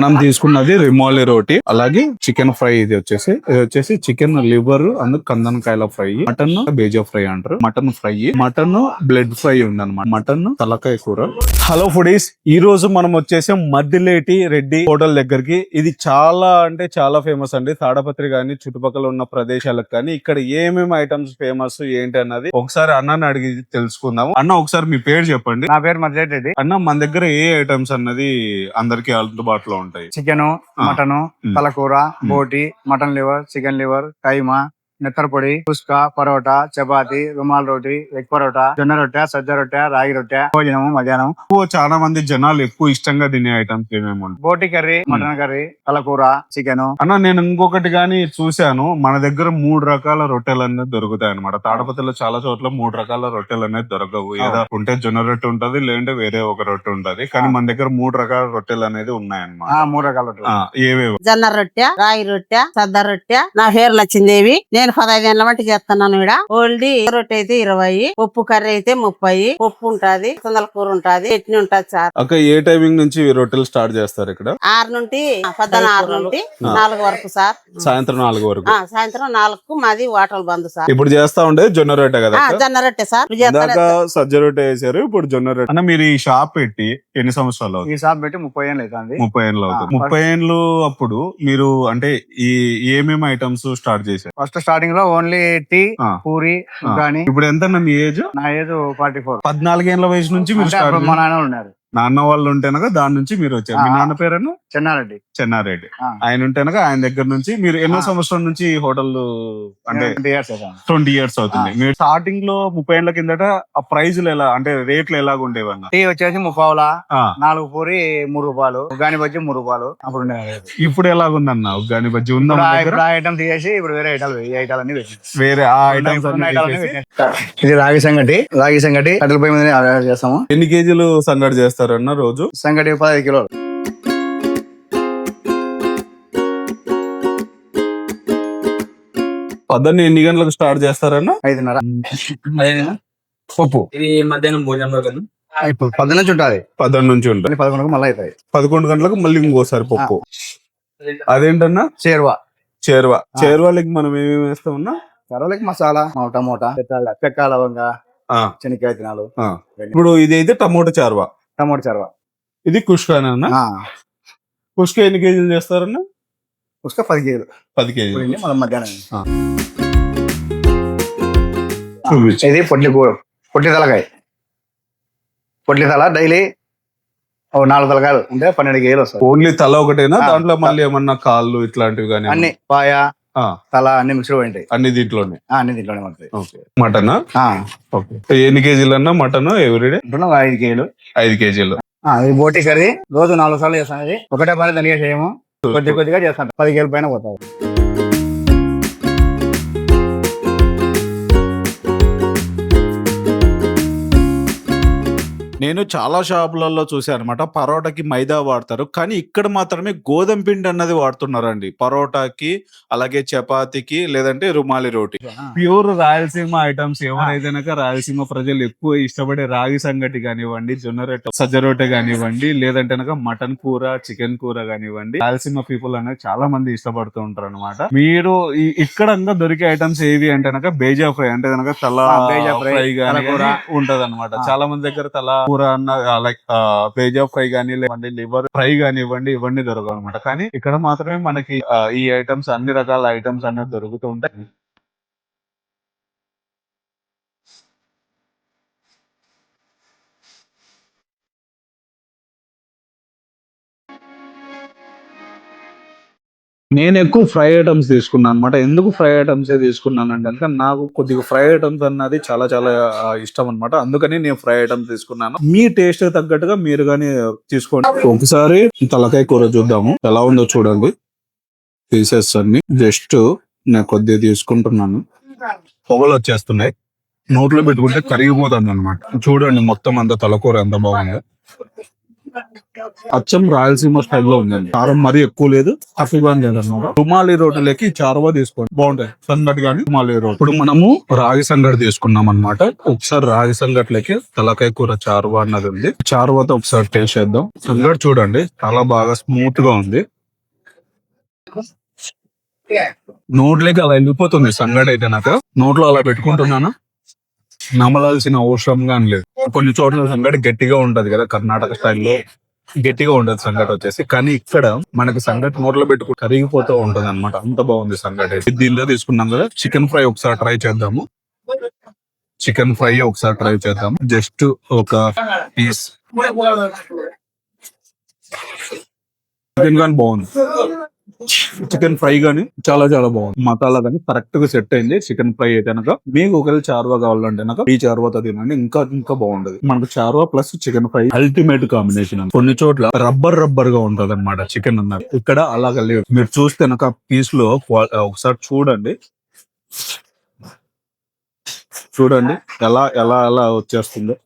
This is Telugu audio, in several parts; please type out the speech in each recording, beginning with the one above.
మనం తీసుకున్నది రిమోలి రోటీ, అలాగే చికెన్ ఫ్రై. ఇది వచ్చేసి చికెన్ లివర్ అండ్ కందనకాయల ఫ్రై, మటన్ బేజా ఫ్రై అంటారు, mutton fry, mutton blood fry ఉందన్నమాట, మటన్ తలకాయ కూర. హలో ఫుడీస్, ఈ రోజు మనం వచ్చేసి మద్దిలేటి రెడ్డి హోటల్ దగ్గరికి. ఇది చాలా అంటే చాలా ఫేమస్ అండి. తాడపత్రి గాని చుట్టుపక్కల ఉన్న ప్రదేశాలకు కానీ ఇక్కడ ఏమేమి ఐటమ్స్ ఫేమస్ ఏంటి అన్నది ఒకసారి అన్నని అడిగి తెలుసుకుందాము. అన్న, ఒకసారి మీ పేరు చెప్పండి. నా పేరు మద్దిలేటి రెడ్డి. అన్న, మన దగ్గర ఏ ఐటమ్స్ అన్నది అందరికి అందుబాటులో ఉంటాయి? చికెన్, మటన్, తలకూర, బోటి, మటన్ లివర్, చికెన్ లివర్, కైమా, నెత్తర పొడి, కుస్కా, పరోటా, చపాతి, రుమాల్ రోటీ, ఎగ్ పరోటా, జొన్న రొట్టె, సజ్జ రొట్టె, రాగి రొట్టె, భోజనము మధ్యాహ్నం. చాలా మంది జనాలు ఎక్కువ ఇష్టంగా తినే ఐటమ్స్ ఏమేమి ఉంటాయి? బోటి కర్రీ, మటన్ కర్రీ, తలకూర, చికెన్. అన్న, నేను ఇంకొకటి గానీ చూశాను, మన దగ్గర 3 రకాల రొట్టెలు అనేది దొరుకుతాయి అనమాట. తాడపత్రిలో చాలా చోట్ల 3 రకాల రొట్టెలు అనేది దొరకవు. ఏదో ఉంటే జొన్న రొట్టె ఉంటది, లేదంటే వేరే ఒక రొట్టె ఉంటది. కానీ మన దగ్గర 3 రకాల రొట్టెలు అనేది ఉన్నాయన్నమాట. 3 రకాల రొట్టెలు. ఏవేవి? జొన్న రొట్టె, రాగి రొట్టె, సద్ద రొట్టె. నా పేరు లచ్చిందేవి. నేను 15 ఏళ్ల మట్టి చేస్తున్నాను. ఇక్కడ ఓల్డీ రొట్టె అయితే 20, పప్పు కర్రీ అయితే 30, పప్పు ఉంటది, తొందర కూర ఉంటది, చట్నీ ఉంటది సార్. అక్క, ఏ టైమింగ్ నుంచి రొట్టెలు స్టార్ట్ చేస్తారు ఇక్కడ? 6 నుండి 6 నుండి 4 వరకు సార్. సాయంత్రం 4 వరకు. సాయంత్రం 4కు మాది వాటర్ బంద్ సార్. ఇప్పుడు చేస్తా ఉండే జొన్న రొట్టె కదా? జొన్న రొట్టె సార్. సజ్జ రొట్టె వేసారు, ఇప్పుడు జొన్న రొట్టె. అన్న, మీరు ఈ షాప్ పెట్టి ఎన్ని సంవత్సరాలు అవుతుంది? ఈ షాప్ పెట్టి 30 ఏళ్ళు అవుతుంది. 30 ఏళ్ళు అవుతుంది. 30 ఏళ్ళు అప్పుడు మీరు అంటే ఈ ఏమేమి ఐటమ్స్ స్టార్ట్ చేశారు? ఫస్ట్ స్టార్టింగ్ లో ఓన్లీ టీ, పూరి కానీ. ఇప్పుడు ఎంత మీ ఏజ్? నా ఏజ్ 44. 14 ఏళ్ల వయసు నుంచి మీరు మా నాన్న ఉన్నారు. నాన్న వాళ్ళు ఉంటేనగా దాని నుంచి మీరు వచ్చారు. మీ నాన్న పేరేను? చెన్నారెడ్డి. చెన్నారెడ్డి. ఆయన ఉంటేనగా ఆయన దగ్గర నుంచి మీరు ఎన్నో సంవత్సరం నుంచి హోటల్ అంటే 20 ఇయర్స్ అవుతుంది. మీరు స్టార్టింగ్ లో 30 ఏళ్ల కిందట ఆ ప్రైజులు ఎలా అంటే రేట్లు ఎలాగ ఉండేవన్న? టీ వచ్చేసి 30, 4 పూరి 3 రూపాయలు, ఉగ్గాని బజ్జి 3 రూపాయలు అప్పుడు ఉండేది. ఇప్పుడు ఎలాగుందన్న ఉగ్గాని బజ్జి? ఉందా? ఐటమ్ తీసేసి ఇప్పుడు వేరే ఐటాలు అన్ని వేరే ఆ ఐటమ్స్. ఇది రాగి సంగటి. కట్టెల పొయ్యి మీద చేస్తాము. ఎన్ని కేజీలు సంగటి చేస్తారన్న రోజు? సంగటి 15 కిలోలు. పొద్దున్న ఎన్ని గంటలకు స్టార్ట్ చేస్తారన్న? 5:30. పప్పు ఇది మధ్యాహ్నం భోజనం ఇప్పుడు 10 నుంచి ఉంటుంది. 10 నుంచి ఉంటుంది. 11 మళ్ళీ అవుతాయి. 11 గంటలకు మళ్ళీ ఇంకోసారి పప్పు. అదేంటన్నా? చేరువాలకి మనం ఏమేమి వేస్తామన్నా? కర్రలకి మసాలా, టమోటా, చెక్క, లవంగా, శనక్కాయ విత్తనాలు. ఇప్పుడు ఇది అయితే టమోటా చారువా. ఇది కుష్కానా? కుష్క ఎన్ని కేజీలు చేస్తారన్నా? కుష్క 10 కేజీలు. 10 కేజీలు. మనం మధ్యాహ్నం. ఇది పొట్టి తలకాయ. పొట్టి తల డైలీ 4 తలకాయలు ఉంటే 12 కేజీలు వస్తాయి. ఓన్లీ తల ఒకటేనా? దాంట్లో మళ్ళీ ఏమన్నా కాళ్ళు ఇట్లాంటివి కానీ? అన్ని పాయ, తల అన్ని మిక్స్డ్ ఉంటాయి. అన్ని దీంట్లోనే ఉంటాయి. మటన్ ఎన్ని కేజీలు అన్నా? మటన్ ఎవ్రీడే 5 కేజీలు. 5 కేజీలు. ఇది బోటి కర్రీ రోజు 4 సార్లు చేస్తాం. ఇది ఒకటే పని ధనియా చేయము, కొద్దిగా చేస్తాం. 10 కేజీల పైన పోతాం. నేను చాలా షాపులలో చూసాను అనమాట, పరోటాకి మైదా వాడతారు, కానీ ఇక్కడ మాత్రమే గోధుమ పిండి అన్నది వాడుతున్నారండి పరోటాకి, అలాగే చపాతీకి, లేదంటే రుమాలి రోటీ. Pure Rayalaseema items. ఎవరైతే రాయలసీమ ప్రజలు ఎక్కువ ఇష్టపడే రాగి సంగటి కానివ్వండి, జొన్న రొట్టె, సజ్జ రొట్టె కానివ్వండి, లేదంటే మటన్ కూర, చికెన్ కూర కానివ్వండి, రాయలసీమ పీపుల్ అనేది చాలా మంది ఇష్టపడుతూ ఉంటారు అనమాట. మీరు ఇక్కడ దొరికే ఐటమ్స్ ఏవి అంటే బేజా ఫ్రై, అంటే తల ఫ్రై గానీ ఉంటది అనమాట. చాలా మంది దగ్గర తల కూర అన్న లైక్ బేజా ఫ్రై కానీ, లేదంటే లివర్ ఫ్రై కానివ్వండి, ఇవన్నీ దొరకవు అనమాట. కానీ ఇక్కడ మాత్రమే మనకి ఈ ఐటమ్స్, అన్ని రకాల ఐటమ్స్ అనేది దొరుకుతూ ఉంటాయి. నేను ఎక్కువ ఫ్రై ఐటమ్స్ తీసుకున్నాను అనమాట. ఎందుకు ఫ్రై ఐటమ్స్ తీసుకున్నాను అంటే నాకు కొద్దిగా ఫ్రై ఐటమ్స్ అన్నది చాలా చాలా ఇష్టం అనమాట. అందుకని నేను ఫ్రై ఐటమ్స్ తీసుకున్నాను. మీ టేస్ట్ తగ్గట్టుగా మీరు కానీ తీసుకోండి. ఒకసారి తలకాయ కూర చూద్దాము ఎలా ఉందో చూడండి. పీసెస్ అన్ని జస్ట్ నేను కొద్దిగా తీసుకుంటున్నాను. పొగలు వచ్చేస్తున్నాయి, నోట్లో పెట్టుకుంటే కరిగిపోతుంది అనమాట. చూడండి మొత్తం అంతా తలకూర ఎంత బాగుంది. అచ్చం రాయలసీమ స్టైల్లో ఉందండి. కారం మరీ ఎక్కువ లేదు, తక్కువగా లేదన్నమాట. రుమాలి రోటీలకి చారువా తీసుకోండి, బాగుంటాయి. సంగటి కానీ రుమాలి రోటీ. ఇప్పుడు మనము రాగి సంగటి తీసుకున్నాం అన్నమాట. ఒకసారి రాగి సంగట్లకి తలకాయ కూర చారువా అన్నది ఉంది. చారువాతో ఒకసారి టేస్ట్ చేద్దాం. సంగటి చూడండి చాలా బాగా స్మూత్ గా ఉంది. నోట్లోకి అలా వెళ్ళిపోతుంది సంగటి అయితే. నాకు నోట్లో అలా పెట్టుకుంటున్నాను, నమలాల్సిన అవసరం గాని లేదు. కొన్ని చోట్ల సంగటి గట్టిగా ఉంటది కదా, కర్ణాటక స్టైల్లో గట్టిగా ఉంటది సంగటి వచ్చేసి. కానీ ఇక్కడ మనకి సంగటి నోట్లో పెట్టుకు కరిగిపోతూ ఉంటది అనమాట. అంత బాగుంది సంగటి. దీంట్లో తీసుకున్నాం కదా, చికెన్ ఫ్రై ఒకసారి ట్రై చేద్దాము. చికెన్ ఫ్రై ఒకసారి ట్రై చేద్దాము. జస్ట్ ఒక పీస్ చికెన్ గానీ బాగుంది. చికెన్ ఫ్రై గానీ చాలా చాలా బాగుంది. మసాలా గానీ కరెక్ట్ గా సెట్ అయింది. చికెన్ ఫ్రై అయితే కనుక మీకు ఒకవేళ చారువా కావాలంటే కనుక ఈ చారువాతో తినండి, ఇంకా ఇంకా బాగుంటది. మనకు చారువా plus chicken fry ultimate combination. కొన్ని చోట్ల రబ్బర్ గా ఉంటది అనమాట చికెన్ అన్నది, ఇక్కడ అలాగ లేదు. మీరు చూస్తే కనుక పీస్ లో ఒకసారి చూడండి, చూడండి ఎలా ఎలా ఎలా వచ్చేస్తుందో.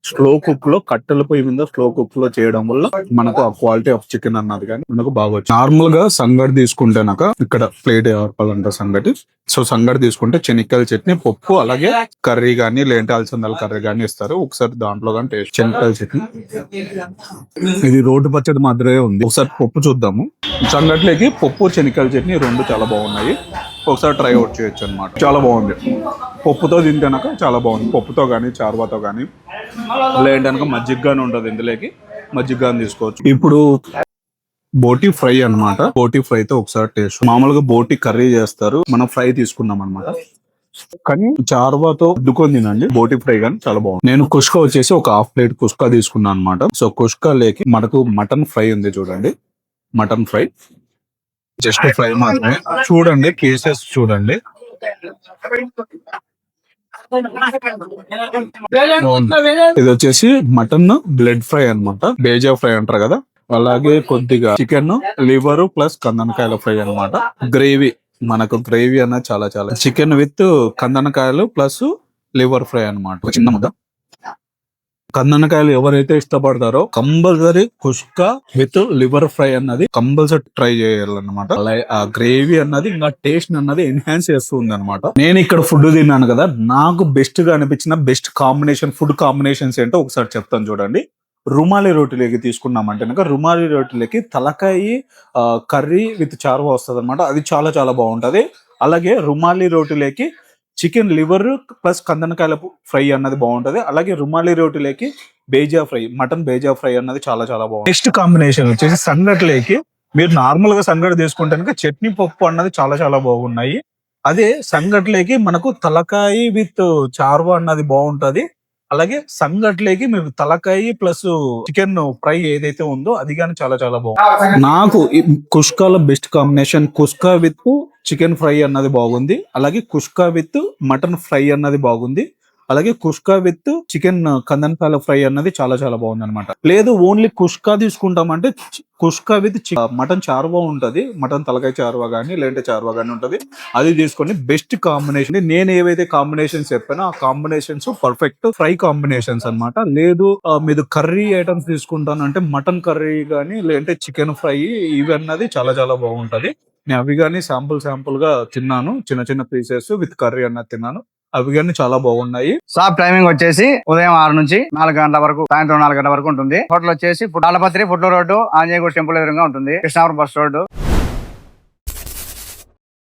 స్లో కుక్ లో, కట్టెల పొయ్యి మీద స్లో కుక్ లో చేయడం వల్ల మనకు ఆ క్వాలిటీ ఆఫ్ చికెన్ అన్నది కానీ మనకు బాగా వచ్చింది. నార్మల్ గా సంగటి తీసుకుంటేనాక ఇక్కడ ప్లేట్ ఏర్పాలంట సంగటి. సో సంగటి తీసుకుంటే శనక్కాయల చట్నీ, పప్పు, అలాగే కర్రీ గానీ లేదంటే అలసందల కర్రీ గానీ ఇస్తారు. ఒకసారి దాంట్లో కానీ టేస్ట్. శనక్కాయల చట్నీ ఇది రోడ్డు పచ్చడి మాదిరే ఉంది. ఒకసారి పప్పు చూద్దాము. సంగట్లోకి పప్పు, శనక్కాయల చట్నీ రెండు చాలా బాగున్నాయి. ఒకసారి ట్రై అవుట్ చేయొచ్చు అనమాట. చాలా బాగుంది. పప్పుతో తింటేనాక చాలా బాగుంది. పప్పుతో కానీ చారువాతో కానీ లేదంటే కనుక మజ్జిగ గానీ ఉంటుంది, ఇందులోకి మజ్జిగ గానీ తీసుకోవచ్చు. ఇప్పుడు బోటి ఫ్రై అన్నమాట. బోటి ఫ్రై తో ఒకసారి టేస్ట్. మామూలుగా బోటి కర్రీ చేస్తారు, మనం ఫ్రై తీసుకున్నాం అనమాట. కానీ చారువాతో అద్దుకొని తినండి బోటి ఫ్రై కానీ చాలా బాగుంది. నేను కుష్కా వచ్చేసి ఒక హాఫ్ ప్లేట్ కుష్కా తీసుకున్నాను అనమాట. సో కుష్కా లేకి మనకు మటన్ ఫ్రై ఉంది చూడండి. మటన్ ఫ్రై జస్ట్ ఫ్రై మాత్రమే. చూడండి పీసెస్ చూడండి. ఇది వచ్చేసి మటన్ బ్లడ్ ఫ్రై అన్నమాట. బేజా ఫ్రై అంటారు కదా, అలాగే కొద్దిగా చికెన్ లివర్ ప్లస్ కందనకాయల ఫ్రై అన్నమాట. గ్రేవీ, మనకు గ్రేవీ అన్నది చాలా చాలా. చికెన్ విత్ కందనకాయలు ప్లస్ లివర్ ఫ్రై అన్నమాట. చిన్న ముద్ద. కందనకాయలు ఎవరైతే ఇష్టపడతారో compulsory kushka with liver fry అన్నది కంపల్సరీ ట్రై చేయాలన్నమాట. ఆ గ్రేవీ అన్నది ఇంకా టేస్ట్ అన్నది ఎన్హాన్స్ చేస్తుంది అనమాట. నేను ఇక్కడ ఫుడ్ తిన్నాను కదా, నాకు బెస్ట్ గా అనిపించిన బెస్ట్ కాంబినేషన్ ఫుడ్ కాంబినేషన్స్ ఏంటో ఒకసారి చెప్తాను చూడండి. రుమాలి రోటీలోకి తీసుకున్నామంటే కనుక రుమాలి రోటీలోకి తలకాయ కర్రీ విత్ చారువా వస్తుంది అనమాట. అది చాలా చాలా బాగుంటది. అలాగే రుమాలి రోటీలోకి చికెన్ లివర్ ప్లస్ కందనకాయల ఫ్రై అన్నది బాగుంటది. అలాగే రుమాలి రోటీలోకి bheja fry, mutton bheja fry అన్నది చాలా చాలా బాగుంది. నెక్స్ట్ కాంబినేషన్ వచ్చేసి సంగట్లోకి మీరు నార్మల్ గా సంగటి తీసుకుంటే చట్నీ పప్పు అన్నది చాలా చాలా బాగున్నాయి. అదే సంగట్లోకి మనకు తలకాయ విత్ చారువా అన్నది బాగుంటది. అలాగే సంగట్లోకి మీరు తలకాయ ప్లస్ చికెన్ ఫ్రై ఏదైతే ఉందో అది కానీ చాలా చాలా బాగుంది. నాకు కుష్కాలో best combination kushka with chicken fry అన్నది బాగుంది. అలాగే కుష్కా విత్ మటన్ ఫ్రై అన్నది బాగుంది. అలాగే కుష్కా విత్ చికెన్ కందనకాయల ఫ్రై అన్నది చాలా చాలా బాగుంది అనమాట. లేదు ఓన్లీ కుష్కా తీసుకుంటామంటే కుష్కా విత్ మటన్ చారువా ఉంటది. మటన్ తలకాయ చారువా గానీ లేదంటే చారువా గానీ ఉంటది, అది తీసుకొని బెస్ట్ కాంబినేషన్. నేను ఏవైతే కాంబినేషన్స్ చెప్పానో ఆ కాంబినేషన్స్ పర్ఫెక్ట్ ఫ్రై కాంబినేషన్స్ అన్నమాట. లేదు మీరు కర్రీ ఐటమ్స్ తీసుకుంటానంటే మటన్ కర్రీ గానీ లేదంటే చికెన్ ఫ్రై ఇవి అన్నది చాలా చాలా బాగుంటది. నేను అవి కానీ శాంపుల్ గా తిన్నాను, చిన్న చిన్న పీసెస్ విత్ కర్రీ అన్నది తిన్నాను. అవి కానీ చాలా బాగున్నాయి. షాప్ టైమింగ్ వచ్చేసి ఉదయం 6 నుంచి 4 గంటల వరకు, సాయంత్రం 4 గంటల వరకు ఉంటుంది. హోటల్ వచ్చేసి తాళపత్రి ఫుడ్ రోడ్డు, ఆంజనేయ టెంపుల్ ఎదురుగా ఉంటుంది. Krishnapuram bus road.